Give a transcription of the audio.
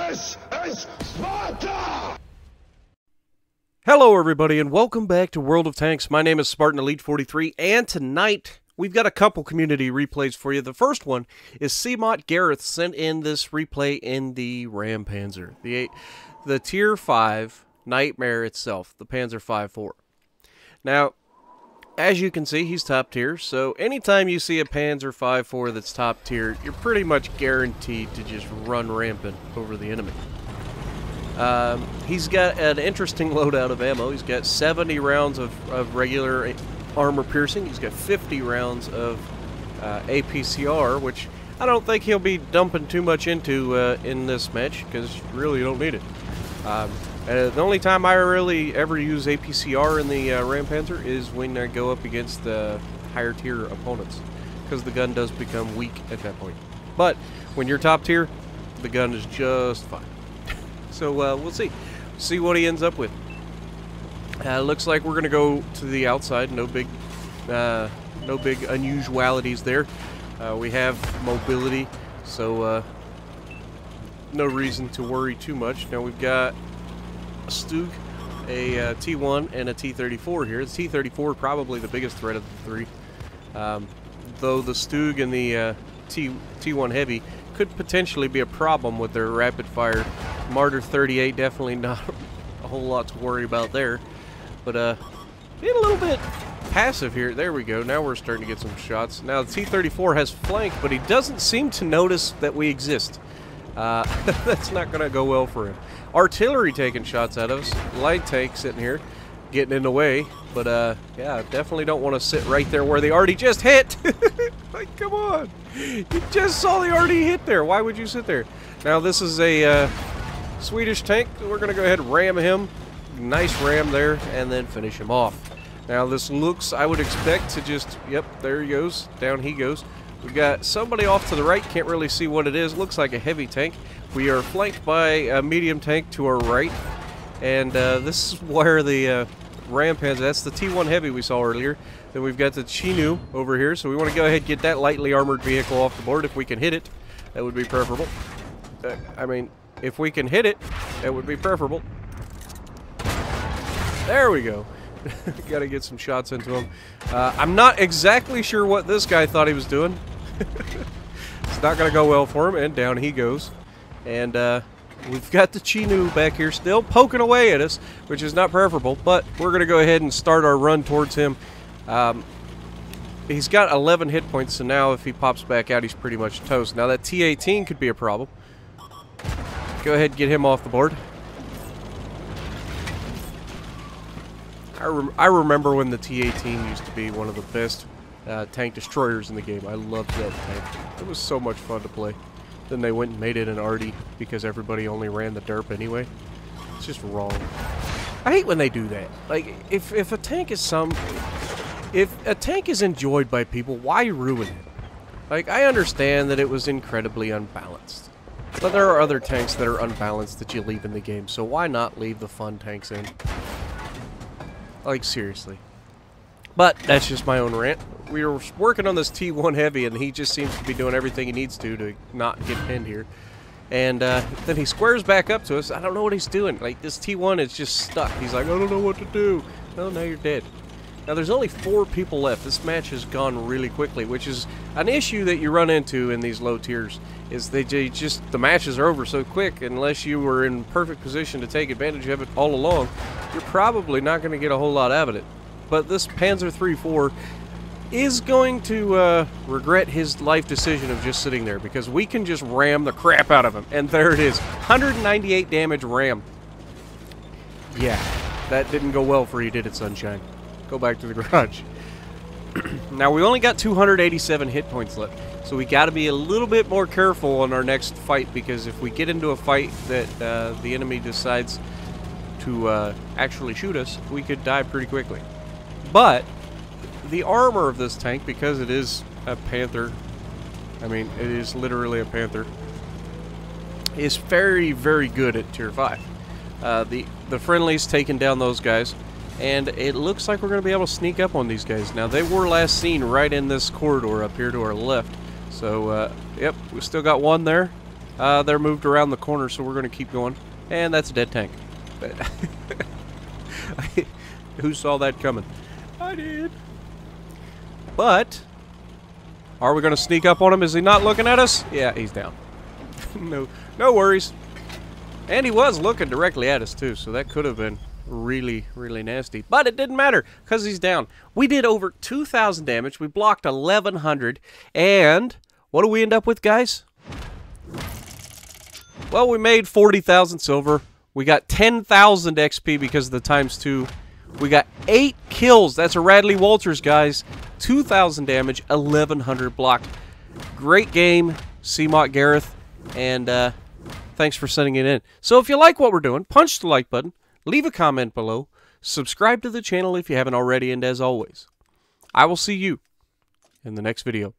This is Sparta! Hello everybody and welcome back to World of Tanks. My name is Spartan Elite 43 and tonight we've got a couple community replays for you. The first one is Cmot Gareth sent in this replay in the Ram Panzer. The Tier 5 Nightmare itself, the Panzer 5-4. Now, as you can see, he's top tier, so anytime you see a Panzer 5-4 that's top tier, you're pretty much guaranteed to just run rampant over the enemy. He's got an interesting loadout of ammo. He's got 70 rounds of regular armor piercing. He's got 50 rounds of APCR, which I don't think he'll be dumping too much into in this match, because you really don't need it. The only time I really ever use APCR in the Ram Panzer is when I go up against the higher tier opponents, because the gun does become weak at that point. But when you're top tier, the gun is just fine. So we'll see what he ends up with. Looks like we're gonna go to the outside. No big unusualities there. We have mobility, so no reason to worry too much. Now we've got a Stug, a T1, and a T-34 here. The T-34 probably the biggest threat of the three, though the Stug and the T1 Heavy could potentially be a problem with their rapid fire. Martyr 38 definitely not a whole lot to worry about there, but being a little bit passive here. There we go. Now we're starting to get some shots. Now the T-34 has flank, but he doesn't seem to notice that we exist. That's not going to go well for him. Artillery taking shots at us. Light tank sitting here, getting in the way. But yeah, definitely don't want to sit right there where they already just hit. Like, come on. You just saw they already hit there. Why would you sit there? Now this is a Swedish tank. We're going to go ahead and ram him. Nice ram there, and then finish him off. Now this looks, I would expect to just, yep, there he goes. Down he goes. We've got somebody off to the right. Can't really see what it is. Looks like a heavy tank. We are flanked by a medium tank to our right. And this is where the Ram Panzer, that's the T1 Heavy we saw earlier. Then we've got the Chinu over here. So we want to go ahead and get that lightly armored vehicle off the board. If we can hit it, that would be preferable. I mean, if we can hit it, that would be preferable. There we go. Got to get some shots into him. I'm not exactly sure what this guy thought he was doing. It's not going to go well for him, and down he goes. And we've got the Chinu back here still poking away at us, which is not preferable, but we're going to go ahead and start our run towards him. He's got 11 hit points, so now if he pops back out, he's pretty much toast. Now that T-18 could be a problem. Go ahead and get him off the board. I remember when the T-18 used to be one of the best tank destroyers in the game. I loved that tank. It was so much fun to play. Then they went and made it an arty because everybody only ran the derp anyway. It's just wrong. I hate when they do that. Like, if a tank is if a tank is enjoyed by people, why ruin it? Like, I understand that it was incredibly unbalanced, but there are other tanks that are unbalanced that you leave in the game, so why not leave the fun tanks in? Like, seriously. But that's just my own rant. We were working on this T1 Heavy, and he just seems to be doing everything he needs to not get pinned here. And then he squares back up to us. I don't know what he's doing. Like, this T1 is just stuck. He's like, I don't know what to do. Well, now you're dead. Now, there's only 4 people left. This match has gone really quickly, which is an issue that you run into in these low tiers, is the matches are over so quick. Unless you were in perfect position to take advantage of it all along, you're probably not going to get a whole lot out of it. But this Panzer 3-4 is going to regret his life decision of just sitting there, because we can just ram the crap out of him. And there it is. 198 damage ram. Yeah, that didn't go well for you, did it, Sunshine? Go back to the garage. Now, we only got 287 hit points left, so we got to be a little bit more careful on our next fight, because if we get into a fight that the enemy decides to actually shoot us, we could die pretty quickly. But the armor of this tank, because it is a Panther, I mean, it is literally a Panther, is very, very good at Tier 5. The friendly's taking down those guys, and it looks like we're going to be able to sneak up on these guys. Now, they were last seen right in this corridor up here to our left, so, yep, we still got one there. They're moved around the corner, so we're going to keep going. And that's a dead tank. Who saw that coming? I did. But, are we going to sneak up on him? Is he not looking at us? Yeah, he's down. No worries. And he was looking directly at us, too, so that could have been really, really nasty. But it didn't matter, because he's down. We did over 2,000 damage. We blocked 1,100. And what do we end up with, guys? Well, we made 40,000 silver. We got 10,000 XP because of the ×2. We got 8 kills. That's a Radley Walters, guys. 2,000 damage, 1,100 blocked. Great game, Cmot Gareth. And thanks for sending it in. So if you like what we're doing, punch the like button. Leave a comment below. Subscribe to the channel if you haven't already. And as always, I will see you in the next video.